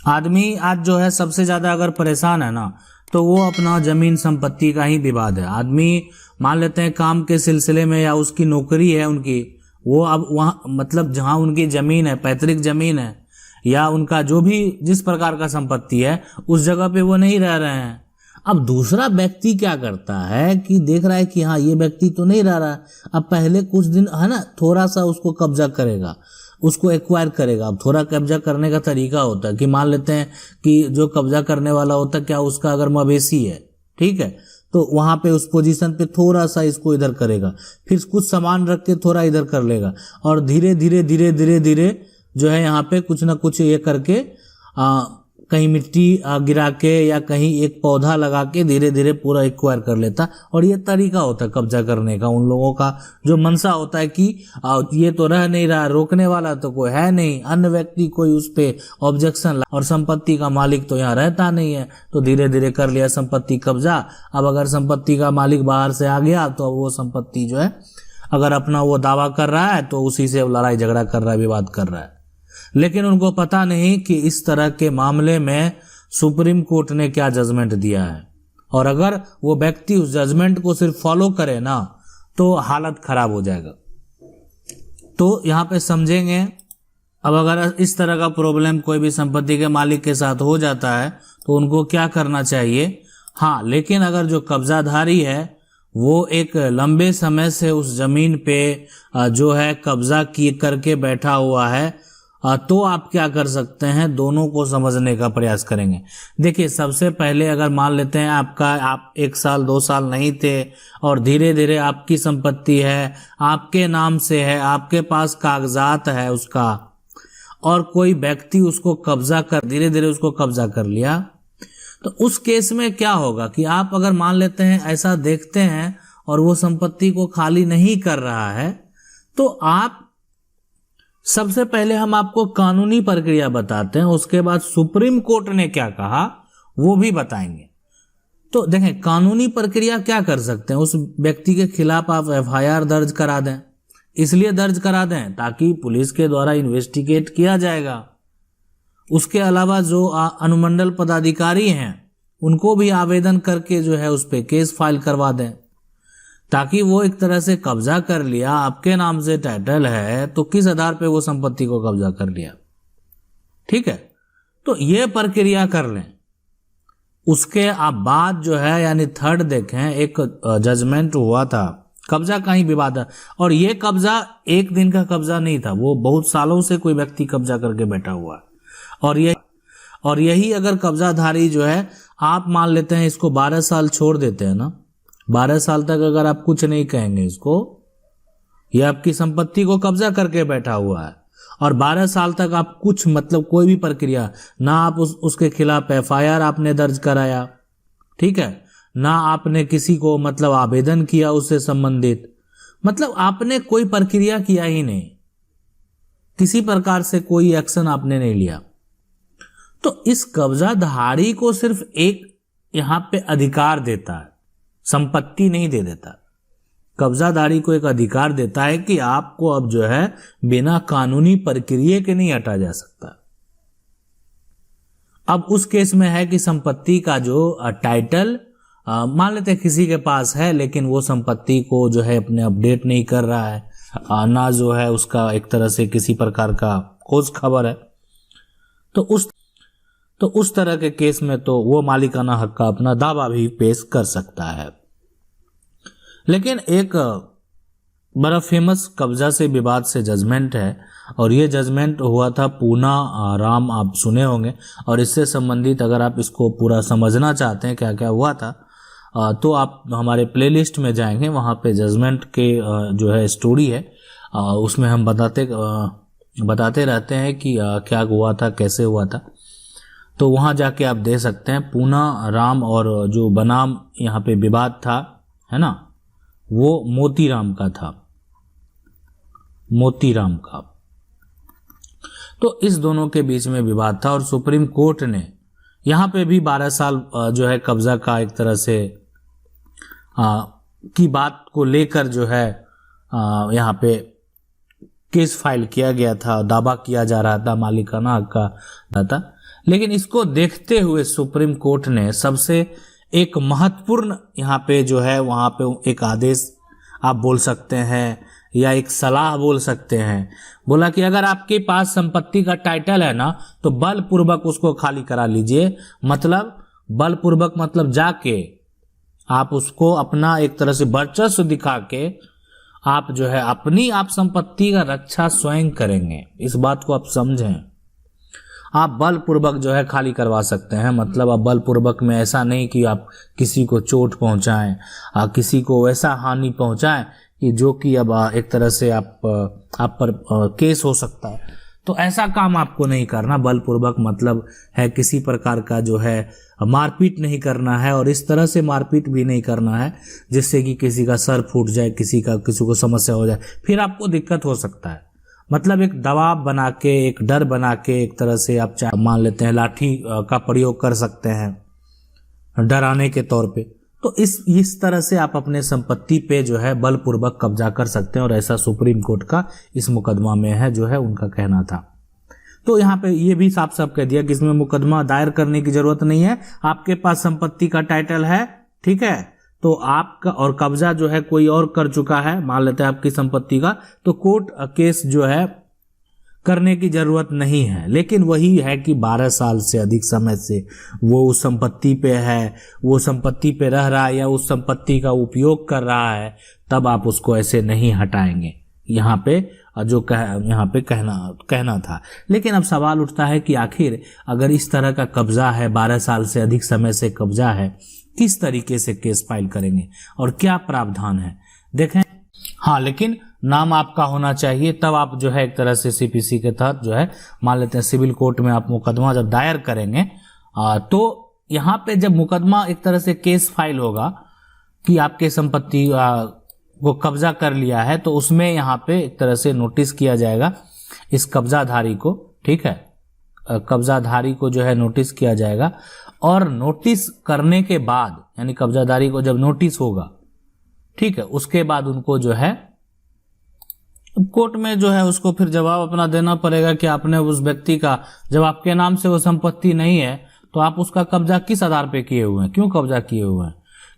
आदमी आज जो है सबसे ज्यादा अगर परेशान है ना, तो वो अपना जमीन संपत्ति का ही विवाद है। आदमी मान लेते हैं काम के सिलसिले में या उसकी नौकरी है उनकी, वो अब वहाँ मतलब जहाँ उनकी जमीन है, पैतृक जमीन है या उनका जो भी जिस प्रकार का संपत्ति है, उस जगह पे वो नहीं रह रहे हैं। अब दूसरा व्यक्ति क्या करता है कि देख रहा है कि हाँ ये व्यक्ति तो नहीं रह रहा है, अब पहले कुछ दिन है ना थोड़ा सा उसको कब्जा करेगा, उसको एक्वायर करेगा। अब थोड़ा कब्जा करने का तरीका होता है कि मान लेते हैं कि जो कब्जा करने वाला होता है, क्या उसका अगर मवेशी है, ठीक है, तो वहां पे उस पोजीशन पे थोड़ा सा इसको इधर करेगा, फिर कुछ सामान रख के थोड़ा इधर कर लेगा, और धीरे धीरे धीरे धीरे धीरे जो है यहाँ पे कुछ ना कुछ ये करके कहीं मिट्टी गिरा के या कहीं एक पौधा लगा के धीरे धीरे पूरा एक्वायर कर लेता। और ये तरीका होता है कब्जा करने का। उन लोगों का जो मनसा होता है कि ये तो रह नहीं रहा, रोकने वाला तो कोई है नहीं, अन्य व्यक्ति कोई उस पे ऑब्जेक्शन, और संपत्ति का मालिक तो यहाँ रहता नहीं है, तो धीरे धीरे कर लिया संपत्ति कब्जा। अब अगर संपत्ति का मालिक बाहर से आ गया तो वो संपत्ति जो है अगर अपना वो दावा कर रहा है तो उसी से लड़ाई झगड़ा कर रहा है, विवाद कर रहा है। लेकिन उनको पता नहीं कि इस तरह के मामले में सुप्रीम कोर्ट ने क्या जजमेंट दिया है, और अगर वो व्यक्ति उस जजमेंट को सिर्फ फॉलो करे ना तो हालत खराब हो जाएगा। तो यहाँ पे समझेंगे, अब अगर इस तरह का प्रॉब्लम कोई भी संपत्ति के मालिक के साथ हो जाता है तो उनको क्या करना चाहिए। हाँ, लेकिन अगर जो कब्जाधारी है वो एक लंबे समय से उस जमीन पे जो है कब्जा किए करके बैठा हुआ है, तो आप क्या कर सकते हैं, दोनों को समझने का प्रयास करेंगे। देखिए, सबसे पहले अगर मान लेते हैं आप 1 साल 2 साल नहीं थे और धीरे धीरे आपकी संपत्ति है, आपके नाम से है, आपके पास कागजात है उसका, और कोई व्यक्ति उसको धीरे धीरे उसको कब्जा कर लिया, तो उस केस में क्या होगा कि आप अगर मान लेते हैं ऐसा देखते हैं और वो संपत्ति को खाली नहीं कर रहा है, तो आप सबसे पहले हम आपको कानूनी प्रक्रिया बताते हैं, उसके बाद सुप्रीम कोर्ट ने क्या कहा वो भी बताएंगे। तो देखें, कानूनी प्रक्रिया क्या कर सकते हैं, उस व्यक्ति के खिलाफ आप FIR दर्ज करा दें। इसलिए दर्ज करा दें ताकि पुलिस के द्वारा इन्वेस्टिगेट किया जाएगा। उसके अलावा जो अनुमंडल पदाधिकारी हैं उनको भी आवेदन करके जो है उस पे केस फाइल करवा दें, ताकि वो एक तरह से कब्जा कर लिया, आपके नाम से टाइटल है तो किस आधार पे वो संपत्ति को कब्जा कर लिया, ठीक है। तो ये प्रक्रिया कर लें। उसके आप बाद जो है यानी थर्ड देखें, एक जजमेंट हुआ था, कब्जा का ही विवाद है, और ये कब्जा एक दिन का कब्जा नहीं था, वो बहुत सालों से कोई व्यक्ति कब्जा करके बैठा हुआ है। और यही अगर कब्जाधारी जो है, आप मान लेते हैं इसको 12 साल छोड़ देते हैं ना, 12 साल तक अगर आप कुछ नहीं कहेंगे इसको, ये आपकी संपत्ति को कब्जा करके बैठा हुआ है, और 12 साल तक आप कुछ मतलब कोई भी प्रक्रिया ना आप उसके खिलाफ FIR आपने दर्ज कराया, ठीक है, ना आपने किसी को मतलब आवेदन किया उससे संबंधित, मतलब आपने कोई प्रक्रिया किया ही नहीं, किसी प्रकार से कोई एक्शन आपने नहीं लिया। तो इस कब्जाधारी को सिर्फ एक यहां पे अधिकार देता है, संपत्ति नहीं दे देता। कब्जाधारी को एक अधिकार देता है कि आपको अब जो है बिना कानूनी प्रक्रिया के नहीं हटा जा सकता। अब उस केस में है कि संपत्ति का जो टाइटल मान लेते हैं किसी के पास है, लेकिन वो संपत्ति को जो है अपने अपडेट नहीं कर रहा है, ना जो है उसका एक तरह से किसी प्रकार का खोज खबर है, तो उस तरह के केस में तो वो मालिकाना हक का अपना दावा भी पेश कर सकता है। लेकिन एक बड़ा फेमस कब्जा से विवाद से जजमेंट है, और ये जजमेंट हुआ था पूना राम, आप सुने होंगे, और इससे संबंधित अगर आप इसको पूरा समझना चाहते हैं क्या क्या हुआ था, तो आप हमारे प्लेलिस्ट में जाएंगे, वहाँ पे जजमेंट के जो है स्टोरी है, उसमें हम बताते रहते हैं कि क्या हुआ था, कैसे हुआ था, तो वहाँ जाके आप दे सकते हैं। पूना राम और जो बनाम यहाँ पे विवाद था है ना, वो मोतीराम का था, मोतीराम का। तो इस दोनों के बीच में विवाद था, और सुप्रीम कोर्ट ने यहाँ पे भी 12 साल जो है कब्जा का एक तरह से की बात को लेकर जो है यहाँ पे केस फाइल किया गया था, दावा किया जा रहा था, मालिकाना हक का था। लेकिन इसको देखते हुए सुप्रीम कोर्ट ने सबसे एक महत्वपूर्ण यहाँ पे जो है वहाँ पे एक आदेश आप बोल सकते हैं या एक सलाह बोल सकते हैं, बोला कि अगर आपके पास संपत्ति का टाइटल है ना तो बलपूर्वक उसको खाली करा लीजिए। मतलब बलपूर्वक मतलब जाके आप उसको अपना एक तरह से वर्चस्व दिखा के आप जो है अपनी आप संपत्ति का रक्षा स्वयं करेंगे। इस बात को आप समझें। आप बलपूर्वक जो है खाली करवा सकते हैं। मतलब आप बलपूर्वक में ऐसा नहीं कि आप किसी को चोट पहुंचाएं, किसी को वैसा हानि पहुंचाएं कि जो कि अब एक तरह से आप पर केस हो सकता है। तो ऐसा काम आपको नहीं करना। बलपूर्वक मतलब है किसी प्रकार का जो है मारपीट नहीं करना है, और इस तरह से मारपीट भी नहीं करना है जिससे कि किसी का सर फूट जाए, किसी को समस्या हो जाए, फिर आपको दिक्कत हो सकता है। मतलब एक दबाव बना के, एक डर बना के एक तरह से आप मान लेते हैं लाठी का प्रयोग कर सकते हैं डराने के तौर पे। तो इस तरह से आप अपने संपत्ति पे जो है बलपूर्वक कब्जा कर सकते हैं, और ऐसा सुप्रीम कोर्ट का इस मुकदमा में है जो है उनका कहना था। तो यहाँ पे ये भी साफ साफ कह दिया कि इसमें मुकदमा दायर करने की जरूरत नहीं है। आपके पास संपत्ति का टाइटल है, ठीक है, तो आपका और कब्जा जो है कोई और कर चुका है, मान लेते हैं आपकी संपत्ति का, तो कोर्ट केस जो है करने की जरूरत नहीं है। लेकिन वही है कि 12 साल से अधिक समय से वो उस संपत्ति पे है, वो संपत्ति पे रह रहा है या उस संपत्ति का उपयोग कर रहा है, तब आप उसको ऐसे नहीं हटाएंगे। यहाँ पे जो यहाँ पे कहना था। लेकिन अब सवाल उठता है कि आखिर अगर इस तरह का कब्जा है, 12 साल से अधिक समय से कब्जा है, किस तरीके से केस फाइल करेंगे और क्या प्रावधान है, देखें। हाँ, लेकिन नाम आपका होना चाहिए, तब आप जो है एक तरह से सीपीसी के तहत जो है मान लेते हैं सिविल कोर्ट में आप मुकदमा जब दायर करेंगे तो यहाँ पे जब मुकदमा एक तरह से केस फाइल होगा कि आपके संपत्ति वो कब्जा कर लिया है, तो उसमें यहाँ पे एक तरह से नोटिस किया जाएगा इस कब्जाधारी को, ठीक है, कब्जाधारी को जो है नोटिस किया जाएगा। और नोटिस करने के बाद यानी कब्जाधारी को जब नोटिस होगा, ठीक है, उसके बाद उनको जो है कोर्ट में जो है उसको फिर जवाब अपना देना पड़ेगा कि आपने उस व्यक्ति का, जब आपके नाम से वो संपत्ति नहीं है तो आप उसका कब्जा किस आधार पे किए हुए हैं, क्यों कब्जा किए हुए हैं,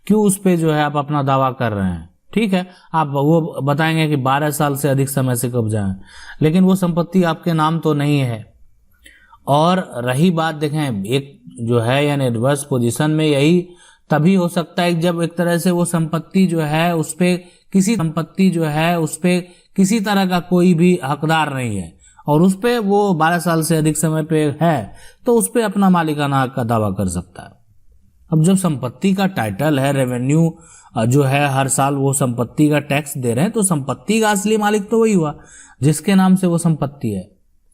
क्यों उस पे जो है आप अपना दावा कर रहे हैं, ठीक है। आप वो बताएंगे कि 12 साल से अधिक समय से कब्जा है, लेकिन वो संपत्ति आपके नाम तो नहीं है। और रही बात, देखें, एक जो है यानी एडवर्स पोजीशन में यही तभी हो सकता है जब एक तरह से वो संपत्ति जो है उस पे किसी तरह का कोई भी हकदार नहीं है और उस पे वो 12 साल से अधिक समय पे है, तो उस पे अपना मालिकाना हक का दावा कर सकता है। अब जब संपत्ति का टाइटल है, रेवेन्यू जो है हर साल वो संपत्ति का टैक्स दे रहे हैं, तो संपत्ति का असली मालिक तो वही हुआ जिसके नाम से वो संपत्ति है।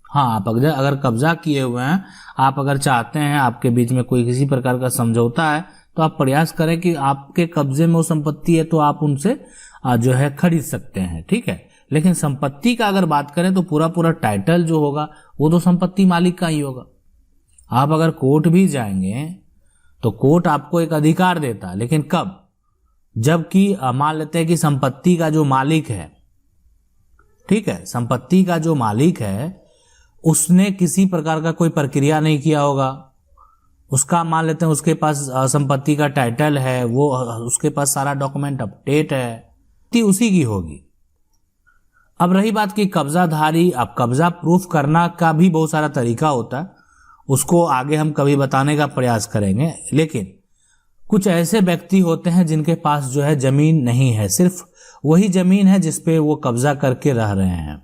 हाँ, आप अगर कब्जा किए हुए हैं, आप अगर चाहते हैं आपके बीच में कोई किसी प्रकार का समझौता है, तो आप प्रयास करें कि आपके कब्जे में वो संपत्ति है तो आप उनसे जो है खरीद सकते हैं, ठीक है। लेकिन संपत्ति का अगर बात करें तो पूरा टाइटल जो होगा वो तो संपत्ति मालिक का ही होगा। आप अगर कोर्ट भी जाएंगे तो कोर्ट आपको एक अधिकार देता है, लेकिन कब, जबकि मान लेते हैं कि संपत्ति का जो मालिक है, ठीक है, संपत्ति का जो मालिक है उसने किसी प्रकार का कोई प्रक्रिया नहीं किया होगा, उसका मान लेते हैं उसके पास संपत्ति का टाइटल है, वो उसके पास सारा डॉक्यूमेंट अपडेट है, उसी की होगी। अब रही बात कि कब्जाधारी, अब कब्जा प्रूफ करना का भी बहुत सारा तरीका होता है, उसको आगे हम कभी बताने का प्रयास करेंगे। लेकिन कुछ ऐसे व्यक्ति होते हैं जिनके पास जो है जमीन नहीं है, सिर्फ वही जमीन है जिसपे वो कब्जा करके रह रहे हैं,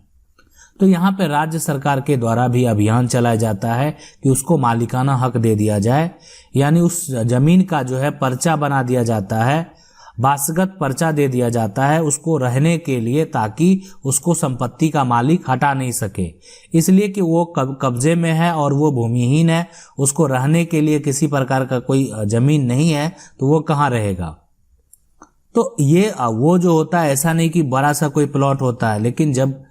तो यहाँ पे राज्य सरकार के द्वारा भी अभियान चलाया जाता है कि उसको मालिकाना हक दे दिया जाए, यानी उस जमीन का जो है पर्चा बना दिया जाता है, वासगत पर्चा दे दिया जाता है उसको रहने के लिए, ताकि उसको संपत्ति का मालिक हटा नहीं सके, इसलिए कि वो कब्जे में है और वो भूमिहीन है, उसको रहने के लिए किसी प्रकार का कोई जमीन नहीं है, तो वो कहाँ रहेगा। तो ये वो जो होता है, ऐसा नहीं कि बड़ा सा कोई प्लॉट होता है, लेकिन जब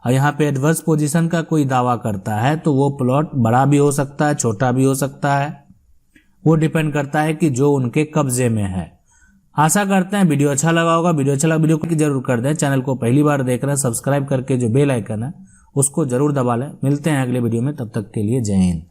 यहाँ पे एडवर्स पोजीशन का कोई दावा करता है तो वो प्लॉट बड़ा भी हो सकता है, छोटा भी हो सकता है, वो डिपेंड करता है कि जो उनके कब्जे में है। आशा करते हैं वीडियो अच्छा लगा होगा। वीडियो को जरूर कर दें। चैनल को पहली बार देख रहे हैं, सब्सक्राइब करके जो बेल आइकन है उसको जरूर दबा लें। मिलते हैं अगले वीडियो में, तब तक के लिए जय हिंद।